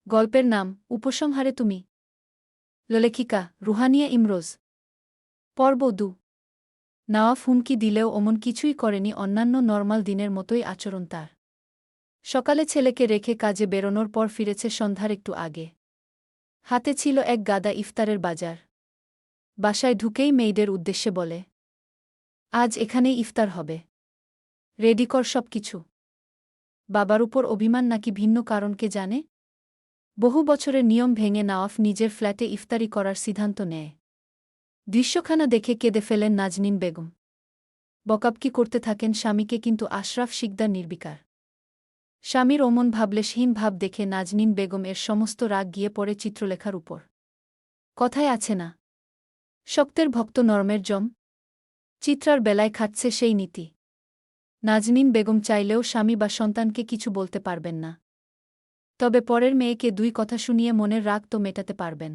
গল্পের নাম উপসংহারে তুমি। লেখিকা রুহানিয়া ইমরোজ। পর্ব ২। নওয়াফ হুমকি দিলেও অমন কিছুই করেনি, অন্যান্য নর্মাল দিনের মতোই আচরণ তার। সকালে ছেলেকে রেখে কাজে বেরোনোর পর ফিরেছে সন্ধ্যার একটু আগে। হাতে ছিল এক গাদা ইফতারের বাজার। বাসায় ঢুকেই মেয়েদের উদ্দেশ্যে বলে, আজ এখানেই ইফতার হবে, রেডি কর সব কিছু। বাবার উপর অভিমান নাকি ভিন্ন কারণ কে জানে। বহু বছরের নিয়ম ভেঙে নওয়াফ নিজের ফ্ল্যাটে ইফতারি করার সিদ্ধান্ত নেয়। দৃশ্যখানা দেখে কেঁদে ফেলেন নাজনীন বেগম। বকাবকি করতে থাকেন স্বামীকে, কিন্তু আশরাফ শিকদার নির্বিকার। স্বামীর অমন ভাবলেশহীন ভাব দেখে নাজনীন বেগম এর সমস্ত রাগ গিয়ে পড়ে চিত্রলেখার উপর। কথায় আছে না, শক্তের ভক্ত নরমের জম। চিত্রার বেলায় খাটছে সেই নীতি। নাজনীন বেগম চাইলেও স্বামী বা সন্তানকে কিছু বলতে পারবেন না। তবে পরের মেয়েকে দুই কথা শুনিয়ে মনের রাগ তো মেটাতে পারবেন।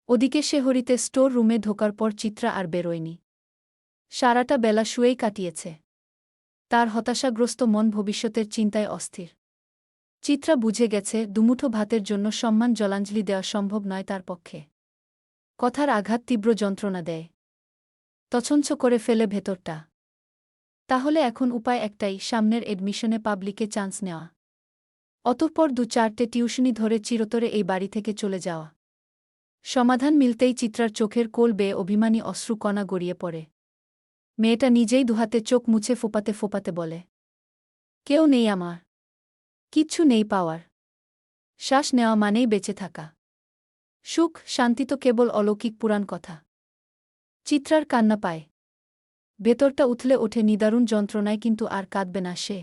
ওদিকে শেহরিতে স্টোর রুমে ঢোকার পর চিত্রা আর বেরোয়নি। সারাটা বেলা শুয়েই কাটিয়েছে। তার হতাশাগ্রস্ত মন ভবিষ্যতের চিন্তায় অস্থির। চিত্রা বুঝে গেছে দুমুঠো ভাতের জন্য সম্মান জলাঞ্জলি দেওয়া সম্ভব নয় তার পক্ষে। কথার আঘাত তীব্র যন্ত্রণা দেয়, তছঞ্ছ করে ফেলে ভেতরটা। তাহলে এখন উপায় একটাই, সামনের এডমিশনে পাবলিকে চান্স নেওয়া। অতঃপর ২-৪টে টিউশনি ধরে চিরতরে এই বাড়ি থেকে চলে যাওয়া। সমাধান মিলতেই চিত্রার চোখের কোল বেয়ে অভিমানী অশ্রুকণা গড়িয়ে পড়ে। মেয়েটা নিজেই দুহাতে চোখ মুছে ফোপাতে ফোপাতে বলে, কেউ নেই আমার, কিচ্ছু নেই পাওয়ার। শ্বাস নেওয়া মানেই বেঁচে থাকা। সুখ শান্তি তো কেবল অলৌকিক পুরাণ কথা। চিত্রার কান্না পায়। ভেতরটা উথলে ওঠে নিদারুণ যন্ত্রণায়, কিন্তু আর কাঁদবে না সে।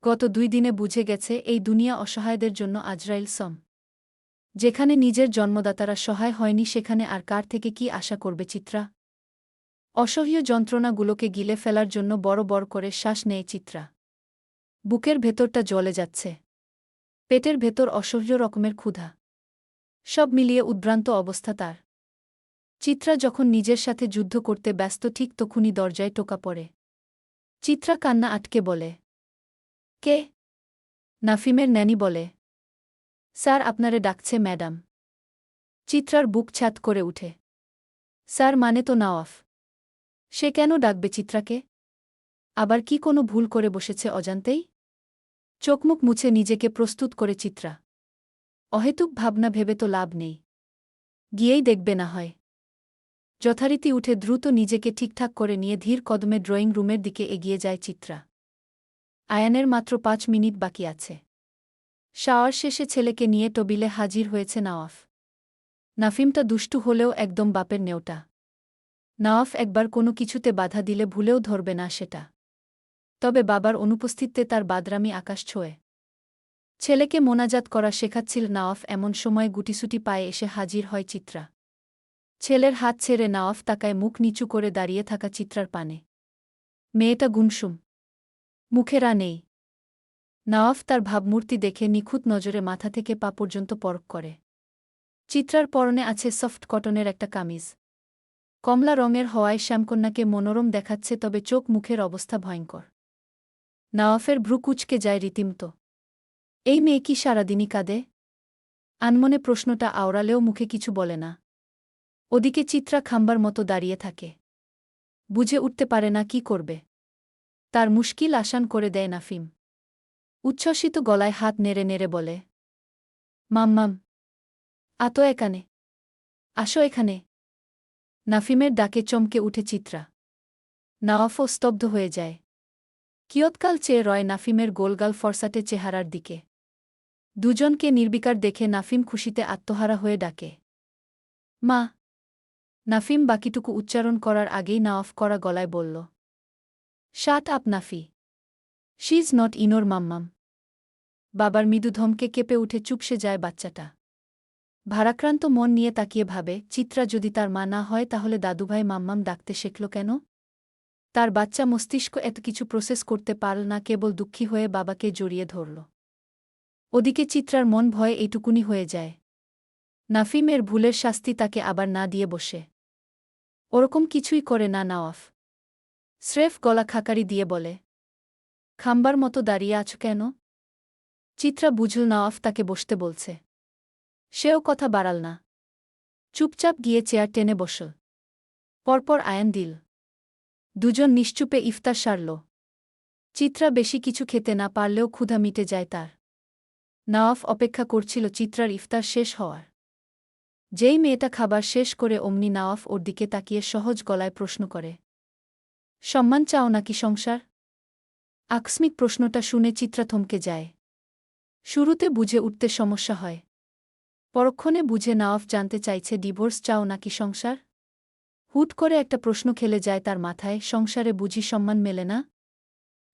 গত ২ দিনে বুঝে গেছে এই দুনিয়া অসহায়দের জন্য আজরাইল সম। যেখানে নিজের জন্মদাতারা সহায় হয়নি, সেখানে আর কার থেকে কি আশা করবে চিত্রা। অসহ্য যন্ত্রণাগুলোকে গিলে ফেলার জন্য বড় বড় করে শ্বাস নেয় চিত্রা। বুকের ভেতরটা জ্বলে যাচ্ছে। পেটের ভেতর অসহ্য রকমের ক্ষুধা। সব মিলিয়ে উদ্ভ্রান্ত অবস্থা তার। চিত্রা যখন নিজের সাথে যুদ্ধ করতে ব্যস্ত, ঠিক তখনই দরজায় টোকা পড়ে। চিত্রা কান্না আটকে বলে, কে? নাফিমের ন্যানি বলে, স্যার আপনারে ডাকছে ম্যাডাম। চিত্রার বুক ছ্যাঁত করে উঠে। স্যার মানে তো নওয়াফ। সে কেন ডাকবে চিত্রাকে? আবার কি কোনো ভুল করে বসেছে অজান্তেই? চোখমুখ মুছে নিজেকে প্রস্তুত করে চিত্রা। অহেতুক ভাবনা ভেবে তো লাভ নেই, গিয়েই দেখবে না হয়। যথারীতি উঠে দ্রুত নিজেকে ঠিকঠাক করে নিয়ে ধীর কদমে ড্রয়িং রুমের দিকে এগিয়ে যায় চিত্রা। আয়ানের মাত্র ৫ মিনিট বাকি আছে। শাওয়ার শেষে ছেলেকে নিয়ে টেবিলে হাজির হয়েছে নওয়াফ। নাফিমটা দুষ্টু হলেও একদম বাপের নেওটা। নওয়াফ একবার কোনো কিছুতে বাধা দিলে ভুলেও ধরবে না সেটা। তবে বাবার অনুপস্থিতিতে তার বাদরামি আকাশ ছোঁয়। ছেলেকে মোনাজাত করা শেখাচ্ছিল নওয়াফ, এমন সময় গুটিসুটি পায়ে এসে হাজির হয় চিত্রা। ছেলের হাত ছেড়ে নওয়াফ তাকায় মুখ নিচু করে দাঁড়িয়ে থাকা চিত্রার পানে। মেয়েটা গুমসুম, মুখে রা নেই। নওয়াফ তার ভাবমূর্তি দেখে নিখুঁত নজরে মাথা থেকে পা পর্যন্ত পরখ করে। চিত্রার পরনে আছে সফট কটনের একটা কামিজ। কমলা রঙের হওয়ায় শ্যামকন্যাকে মনোরম দেখাচ্ছে, তবে চোখ মুখের অবস্থা ভয়ঙ্কর। নওয়াফের ভ্রু কুঁচকে যায় রীতিমতো। এই মেয়ে কি সারাদিনই কাঁদে? আনমনে প্রশ্নটা আওড়ালেও মুখে কিছু বলে না। ওদিকে চিত্রা খাম্বার মতো দাঁড়িয়ে থাকে। বুঝে উঠতে পারে না কি করবে। তার মুশকিল আসান করে দেয় নাফিম। উচ্ছ্বসিত গলায় হাত নেড়ে নেড়ে বলে, মাম্মাম, আতো এখানে, আসো এখানে। নাফিমের ডাকে চমকে উঠে চিত্রা। নওয়াফও স্তব্ধ হয়ে যায়। কিয়ৎকাল চেয়ে রয় নাফিমের গোলগাল ফরসাটে চেহারার দিকে। দুজনকে নির্বিকার দেখে নাফিম খুশিতে আত্মহারা হয়ে ডাকে, মা। নাফিম বাকিটুকু উচ্চারণ করার আগেই নওয়াফ করা গলায় বলল, shut up Nafi, she is not ইনোর মাম্মাম। বাবার মৃদু ধমকে কেঁপে উঠে চুপসে যায় বাচ্চাটা। ভারাক্রান্ত মন নিয়ে তাকিয়ে ভাবে, চিত্রা যদি তার মা না হয় তাহলে দাদুভাই মাম্মাম ডাকতে শেখল কেন? তার বাচ্চা মস্তিষ্ক এত কিছু প্রসেস করতে পারল না, কেবল দুঃখী হয়ে বাবাকে জড়িয়ে ধরল। ওদিকে চিত্রার মন ভয়ে এইটুকুনি হয়ে যায়। নাফিমের ভুলের শাস্তি তাকে আবার না দিয়ে বসে। ওরকম কিছুই করে না নওয়াফ। স্রেফ গলা খাকারি দিয়ে বলে, খাম্বার মতো দাঁড়িয়ে আছো কেন? চিত্রা বুঝল নওয়াফ তাকে বসতে বলছে। সেও কথা বাড়াল না। চুপচাপ গিয়ে চেয়ার টেনে বসল। পরপর আয়ান দিল। দুজন নিশ্চুপে ইফতার সারল। চিত্রা বেশি কিছু খেতে না পারলেও ক্ষুধা মিটে যায় তার। নওয়াফ অপেক্ষা করছিল চিত্রার ইফতার শেষ হওয়ার। যেই মেয়েটা খাবার শেষ করে অমনি নওয়াফ ওর দিকে তাকিয়ে সহজ গলায় প্রশ্ন করে, সম্মান চাও নাকি সংসার? আকস্মিক প্রশ্নটা শুনে চিত্রা থমকে যায়। শুরুতে বুঝে উঠতে সমস্যা হয়। পরক্ষণে বুঝে নওয়াফ জানতে চাইছে ডিভোর্স চাও নাকি সংসার। হুট করে একটা প্রশ্ন খেলে যায় তার মাথায়, সংসারে বুঝি সম্মান মেলে না?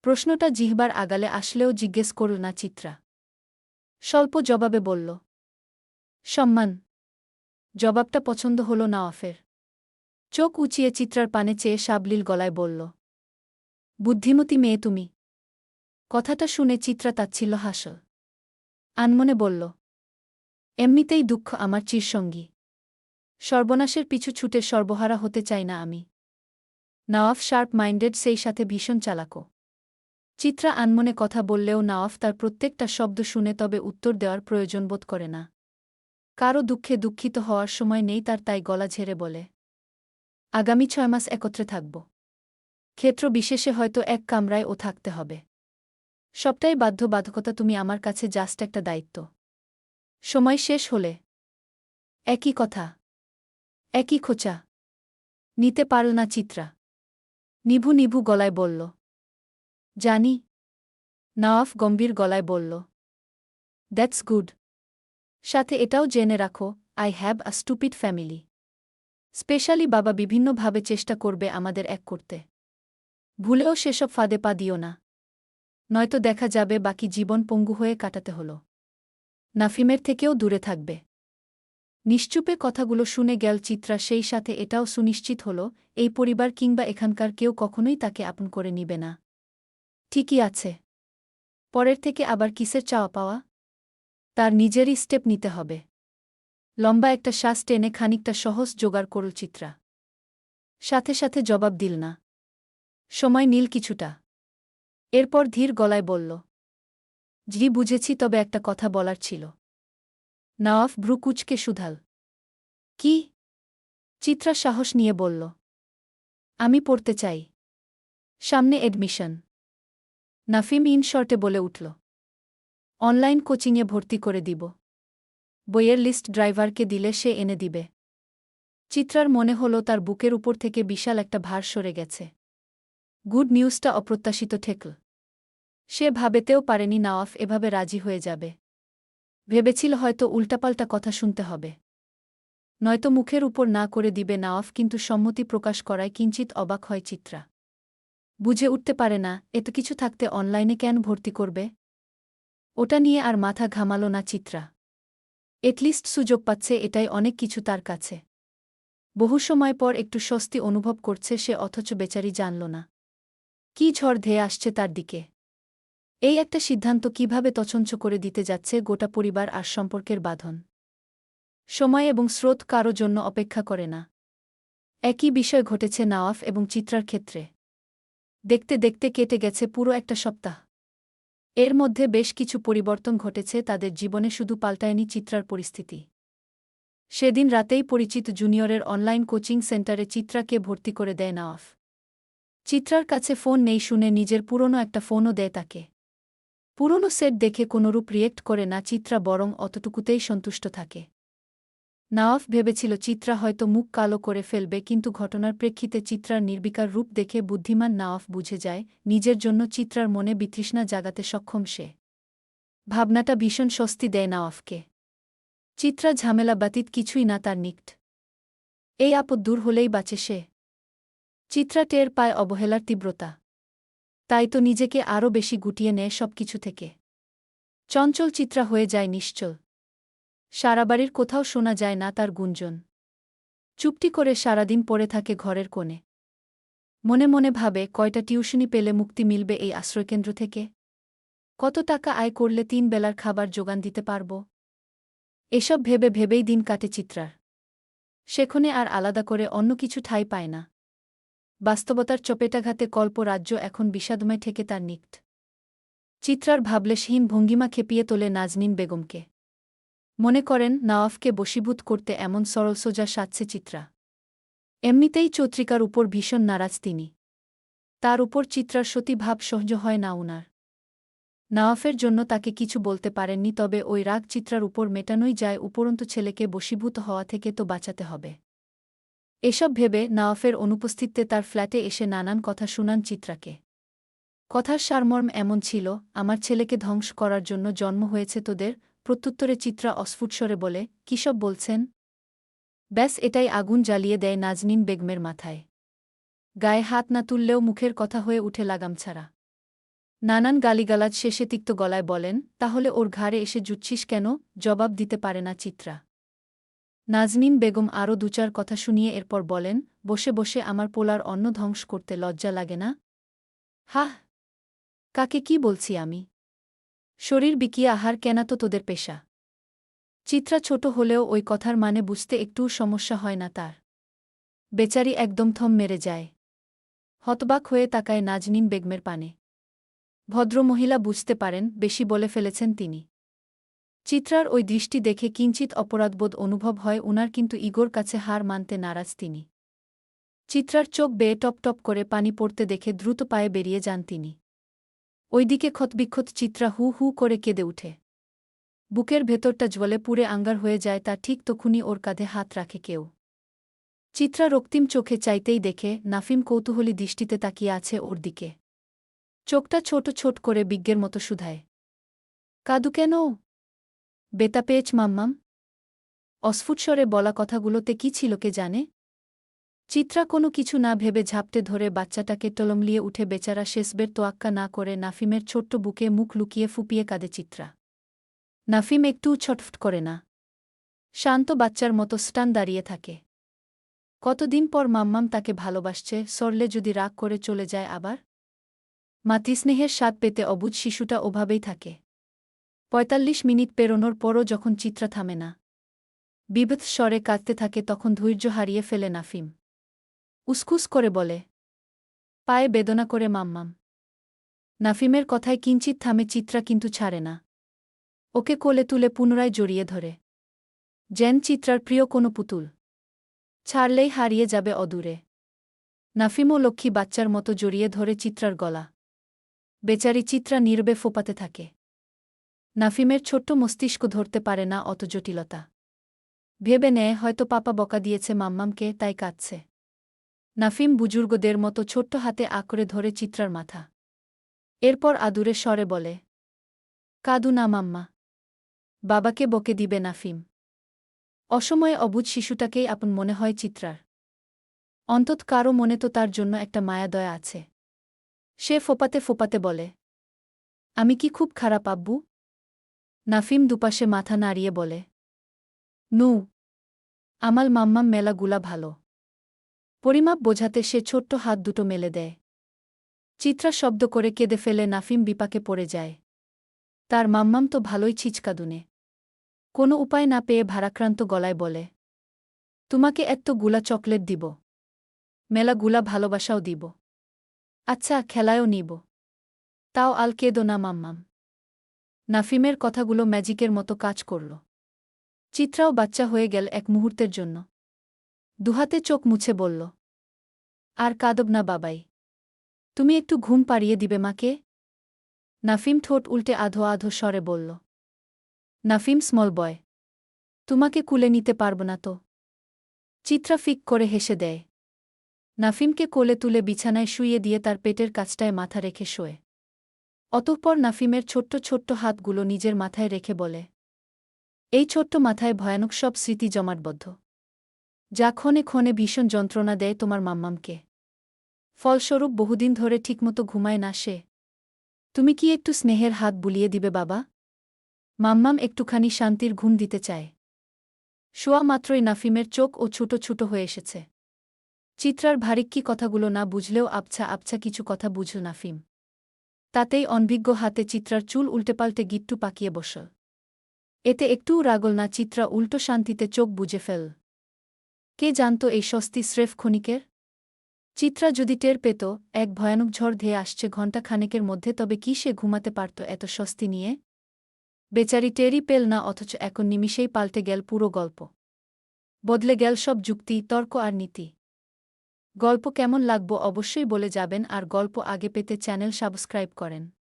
প্রশ্নটা জিহ্বার আগালে আসলেও জিজ্ঞেস করল না চিত্রা। স্বল্প জবাবে বলল, সম্মান। জবাবটা পছন্দ হল নওয়াফের। চোখ উঁচিয়ে চিত্রার পানে চেয়ে সাবলীল গলায় বলল, বুদ্ধিমতী মেয়ে তুমি। কথাটা শুনে চিত্রা তাচ্ছিল্য হাসল। আনমনে বলল, এমনিতেই দুঃখ আমার চিরসঙ্গী। সর্বনাশের পিছু ছুটে সর্বহারা হতে চাই না আমি। নওয়াফ শার্প মাইন্ডেড, সেই সাথে ভীষণ চালাকও। চিত্রা আনমনে কথা বললেও নওয়াফ তার প্রত্যেকটা শব্দ শুনে তবে উত্তর দেওয়ার প্রয়োজন বোধ করে না। কারও দুঃখে দুঃখিত হওয়ার সময় নেই তার, তাই গলা ঝেড়ে বলে, আগামী 6 মাস একত্রে থাকব। ক্ষেত্র বিশেষে হয়তো এক কামরায় ও থাকতে হবে। সবটাই বাধ্যবাধকতা, তুমি আমার কাছে জাস্ট একটা দায়িত্ব। সময় শেষ হলে একই কথা, একই খোঁচা। নিতে পারল না চিত্রা। নিভু নিভু গলায় বলল, জানি। নওয়াফ গম্ভীর গলায় বলল, দ্যাটস গুড। সাথে এটাও জেনে রাখো, I have a stupid family. Specially বাবা বিভিন্নভাবে চেষ্টা করবে আমাদের এক করতে। ভুলেও সেসব ফাঁদে পা দিও না, নয়তো দেখা যাবে বাকি জীবন পঙ্গু হয়ে কাটাতে হল। নাফিমের থেকেও দূরে থাকবে। নিশ্চুপে কথাগুলো শুনে গেল চিত্রা, সেই সাথে এটাও সুনিশ্চিত হল এই পরিবার কিংবা এখানকার কেউ কখনোই তাকে আপন করে নিবে না। ঠিকই আছে। পরের থেকে আবার কিসের চাওয়া পাওয়া? তার নিজেরই স্টেপ নিতে হবে। লম্বা একটা শ্বাস টেনে খানিকটা সহজ জোগাড় করল চিত্রা। সাথে সাথে জবাব দিল না। সময় নীল কিছুটা। এরপর ধীর গলায় বলল, জি বুঝেছি, তবে একটা কথা বলার ছিল। নওয়াফ ভ্রু কুঁচকে শুধাল, কি? চিত্রা সাহস নিয়ে বলল, আমি পড়তে চাই। সামনে এডমিশন। নাফিম ইন শর্টে বলে উঠল, অনলাইন কোচিংয়ে ভর্তি করে দিব। বইয়ের লিস্ট ড্রাইভারকে দিলে সে এনে দিবে। চিত্রার মনে হল তার বুকের উপর থেকে বিশাল একটা ভার সরে গেছে। গুড নিউজটা অপ্রত্যাশিত ঠেকল। সে ভাবেতেও পারেনি নওয়াফ এভাবে রাজি হয়ে যাবে। ভেবেছিল হয়তো উল্টাপাল্টা কথা শুনতে হবে, নয়তো মুখের উপর না করে দিবে নওয়াফ, কিন্তু সম্মতি প্রকাশ করায় কিঞ্চিত অবাক হয় চিত্রা। বুঝে উঠতে পারে না এত কিছু থাকতে অনলাইনে কেন ভর্তি করবে। ওটা নিয়ে আর মাথা ঘামালো না চিত্রা। এটলিস্ট সুযোগ পাচ্ছে, এটাই অনেক কিছু তার কাছে। বহু সময় পর একটু স্বস্তি অনুভব করছে সে, অথচ বেচারি জানল না কী ঝড় ধেয়ে আসছে তার দিকে। এই একটা সিদ্ধান্ত কিভাবে তছঞ্ছ করে দিতে যাচ্ছে গোটা পরিবার আর সম্পর্কের বাঁধন। সময় এবং স্রোত কারো জন্য অপেক্ষা করে না। একই বিষয় ঘটেছে নওয়াফ এবং চিত্রার ক্ষেত্রে। দেখতে দেখতে কেটে গেছে পুরো একটা সপ্তাহ। এর মধ্যে বেশ কিছু পরিবর্তন ঘটেছে তাদের জীবনে, শুধু পাল্টায়নি চিত্রার পরিস্থিতি। সেদিন রাতেই পরিচিত জুনিয়রের অনলাইন কোচিং সেন্টারে চিত্রাকে ভর্তি করে দেয় নওয়াফ। চিত্রার কাছে ফোন নেই শুনে নিজের পুরনো একটা ফোনও দেয় তাকে। পুরনো সেট দেখে কোনোরূপ রিয়েক্ট করে না চিত্রা, বরং অতটুকুতেই সন্তুষ্ট থাকে। নওয়াফ ভেবেছিল চিত্রা হয়তো মুখ কালো করে ফেলবে, কিন্তু ঘটনার প্রেক্ষিতে চিত্রার নির্বিকার রূপ দেখে বুদ্ধিমান নওয়াফ বুঝে যায় নিজের জন্য চিত্রার মনে বিতৃষ্ণা জাগাতে সক্ষম সে। ভাবনাটা ভীষণ স্বস্তি দেয় নওয়াফকে। চিত্রা ঝামেলা ব্যতীত কিছুই না তার নিকট। এই আপদ দূর হলেই বাঁচে সে। চিত্রা টের পায় অবহেলার তীব্রতা। তাই তো নিজেকে আরও বেশি গুটিয়ে নেয় সবকিছু থেকে। চঞ্চল চিত্রা হয়ে যায় নিশ্চল। সারাবাড়ির কোথাও শোনা যায় না তার গুঞ্জন। চুপটি করে সারাদিন পড়ে থাকে ঘরের কোণে। মনে মনে ভাবে কয়টা টিউশনি পেলে মুক্তি মিলবে এই আশ্রয়কেন্দ্র থেকে। কত টাকা আয় করলে 3 বেলার খাবার যোগান দিতে পারব। এসব ভেবে ভেবেই দিন কাটে চিত্রার। সেখানে আর আলাদা করে অন্য কিছু ঠাঁই পায় না। বাস্তবতার চপেটাঘাতে কল্পরাজ্য এখন বিষাদময় ঠেকে তার নিকট। চিত্রার ভাবলেশহীন ভঙ্গিমা খেপিয়ে তোলে নাজনীন বেগমকে। মনে করেন নওয়াফকে বশীভূত করতে এমন সরলসোজা সাজছে চিত্রা। এমনিতেই চৈত্রিকার উপর ভীষণ নারাজ তিনি। তার উপর চিত্রার সতী ভাব সহ্য হয় না উনার। নওয়াফের জন্য তাকে কিছু বলতে পারেননি, তবে ওই রাগ চিত্রার উপর মেটানোই যায়, উপরন্তু ছেলেকে বশীভূত হওয়া থেকে তো বাঁচাতে হবে। এসব ভেবে নওয়াফের অনুপস্থিতিতে তার ফ্ল্যাটে এসে নানান কথা শুনান চিত্রাকে। কথার সারমর্ম এমন ছিল, আমার ছেলেকে ধ্বংস করার জন্য জন্ম হয়েছে তোদের। প্রত্যুত্তরে চিত্রা অস্ফুটস্বরে বলে, কিসব বলছেন? ব্যাস এটাই আগুন জ্বালিয়ে দেয় নাজনীন বেগমের মাথায়। গায়ে হাত না তুললেও মুখের কথা হয়ে উঠে লাগাম ছাড়া। নানান গালিগালাজ শেষে তিক্ত গলায় বলেন, তাহলে ওর ঘাড়ে এসে জুটছিস কেন? জবাব দিতে পারে না চিত্রা। নাজনীন বেগম আরও দুচার কথা শুনিয়ে এরপর বলেন, বসে বসে আমার পোলার অন্ন ধ্বংস করতে লজ্জা লাগে না? হাহ, কাকে কি বলছি আমি? শরীর বিকিয়ে আহার কেনা তো তোদের পেশা। চিত্রা ছোট হলেও ওই কথার মানে বুঝতে একটুও সমস্যা হয় না তার। বেচারি একদম থম মেরে যায়। হতবাক হয়ে তাকায় নাজনীন বেগমের পানে। ভদ্রমহিলা বুঝতে পারেন বেশি বলে ফেলেছেন তিনি। চিত্রার ওই দৃষ্টি দেখে কিঞ্চিত অপরাধবোধ অনুভব হয় উনার, কিন্তু ইগোর কাছে হার মানতে নারাজ তিনি। চিত্রার চোখ বেয়ে টপ টপ করে পানি পড়তে দেখে দ্রুত পায়ে বেরিয়ে যান তিনি। ওইদিকে ক্ষতবিক্ষত চিত্রা হু হু করে কেঁদে উঠে। বুকের ভেতরটা জ্বলে পুড়ে আঙ্গার হয়ে যায়, তা ঠিক তখনই ওর কাঁধে হাত রাখে কেউ। চিত্রা রক্তিম চোখে চাইতেই দেখে নাফিম কৌতূহলী দৃষ্টিতে তাকিয়ে আছে ওর দিকে। চোখটা ছোট ছোট করে বিজ্ঞের মতো শুধায়, কাদু কেন? বেতা পেয়েছ মাম্মাম? অস্ফুটস্বরে বলা কথাগুলোতে কি ছিল কে জানে? চিত্রা কোনো কিছু না ভেবে ঝাপটে ধরে বাচ্চাটাকে টলমলিয়ে উঠে বেচারা শেষবের তোয়াক্কা না করে নাফিমের ছোট্ট বুকে মুখ লুকিয়ে ফুপিয়ে কাঁদে চিত্রা। নাফিম একটুও ছটফট করে না। শান্ত বাচ্চার মতো স্টান দাঁড়িয়ে থাকে। কতদিন পর মাম্মাম তাকে ভালোবাসছে, সরলে যদি রাগ করে চলে যায় আবার? মাতৃস্নেহের স্বাদ পেতে অবুঝ শিশুটা ওভাবেই থাকে। ৪৫ মিনিট পেরোনোর পরও যখন চিত্রা থামে না, বিভৎস স্বরে কাঁদতে থাকে, তখন ধৈর্য হারিয়ে ফেলে নাফিম। উসকুস করে বলে, পায়ে বেদনা করে মাম্মাম। নাফিমের কথায় কিঞ্চিত থামে চিত্রা, কিন্তু ছাড়ে না। ওকে কোলে তুলে পুনরায় জড়িয়ে ধরে, যেন চিত্রার প্রিয় কোনো পুতুল। ছাড়লেই হারিয়ে যাবে অদূরে। নাফিমও লক্ষ্মী বাচ্চার মতো জড়িয়ে ধরে চিত্রার গলা। বেচারি চিত্রা নীরবে ফোপাতে থাকে। নাফিমের ছোট্ট মস্তিষ্ক ধরতে পারে না অত জটিলতা। ভেবে নেয় হয়তো পাপা বকা দিয়েছে মাম্মামকে, তাই কাঁদছে। নাফিম বুজুর্গদের মতো ছোট্ট হাতে আঁকড়ে ধরে চিত্রার মাথা। এরপর আদুরে স্বরে বলে, কাঁদু না মাম্মা। বাবাকে বকে দিবে নাফিম। অসময়ে অবুঝ শিশুটাকেই আপন মনে হয় চিত্রার। অন্তত কারও মনে তো তার জন্য একটা মায়াদয়া আছে। সে ফোপাতে ফোপাতে বলে, আমি কি খুব খারাপ আব্বু? নাফিম দুপাশে মাথা নাড়িয়ে বলে, নু, আমাল মাম্মাম মেলাগুলা ভালো। পরিমাপ বোঝাতে সে ছোট্ট হাত দুটো মেলে দেয়। চিত্রা শব্দ করে কেঁদে ফেলে নাফিম বিপাকে পড়ে যায়। তার মাম্মাম তো ভালোই ছিচকাদুনে। কোনো উপায় না পেয়ে ভারাক্রান্ত গলায় বলে, তোমাকে এত্তগুলা চকলেট দিব, মেলাগুলা ভালোবাসাও দিব, আচ্ছা খেলায়ও নিব, তাও আল কেঁদো না মাম্মাম। নাফিমের কথাগুলো ম্যাজিকের মতো কাজ করল। চিত্রাও বাচ্চা হয়ে গেল এক মুহূর্তের জন্য। দুহাতে চোখ মুছে বলল, আর কাঁদব না বাবাই। তুমি একটু ঘুম পাড়িয়ে দিবে মাকে? নাফিম ঠোঁট উল্টে আধো আধো স্বরে বলল, নাফিম স্মল বয়, তোমাকে কুলে নিতে পারব না তো। চিত্রা ফিক করে হেসে দেয়। নাফিমকে কোলে তুলে বিছানায় শুইয়ে দিয়ে তার পেটের কাছটায় মাথা রেখে শোয়। অতঃপর নাফিমের ছোট্ট ছোট্ট হাতগুলো নিজের মাথায় রেখে বলে, এই ছোট্ট মাথায় ভয়ানক সব স্মৃতি জমাটবদ্ধ, যা ক্ষণে ক্ষণে ভীষণ যন্ত্রণা দেয় তোমার মাম্মামকে। ফলস্বরূপ বহুদিন ধরে ঠিকমতো ঘুমায় না সে। তুমি কি একটু স্নেহের হাত বুলিয়ে দিবে বাবা? মাম্মাম একটুখানি শান্তির ঘুম দিতে চায়। শোয়া মাত্রই নাফিমের চোখ ও ছুটো ছুটো হয়ে এসেছে। চিত্রার ভারিক্কি কথাগুলো না বুঝলেও আবছা আবছা কিছু কথা বুঝল নাফিম। তাতেই অনভিজ্ঞ হাতে চিত্রার চুল উল্টেপাল্টে গিট্টু পাকিয়ে বসল। এতে একটুও রাগল না চিত্রা, উল্টো শান্তিতে চোখ বুজে ফেল। কে জানত এই স্বস্তি স্রেফ ক্ষণিকের? চিত্রা যদি টের পেত এক ভয়ানক ঝড় ধেয়ে আসছে ঘণ্টা খানেকের মধ্যে, তবে কি সে ঘুমাতে পারত এত স্বস্তি নিয়ে? বেচারি টেরই পেল না, অথচ এক নিমিষেই পাল্টে গেল পুরো গল্প। বদলে গেল সব যুক্তি, তর্ক আর নীতি। গল্প কেমন লাগলো অবশ্যই বলে যাবেন, আর গল্প আগে পেতে চ্যানেল সাবস্ক্রাইব করেন।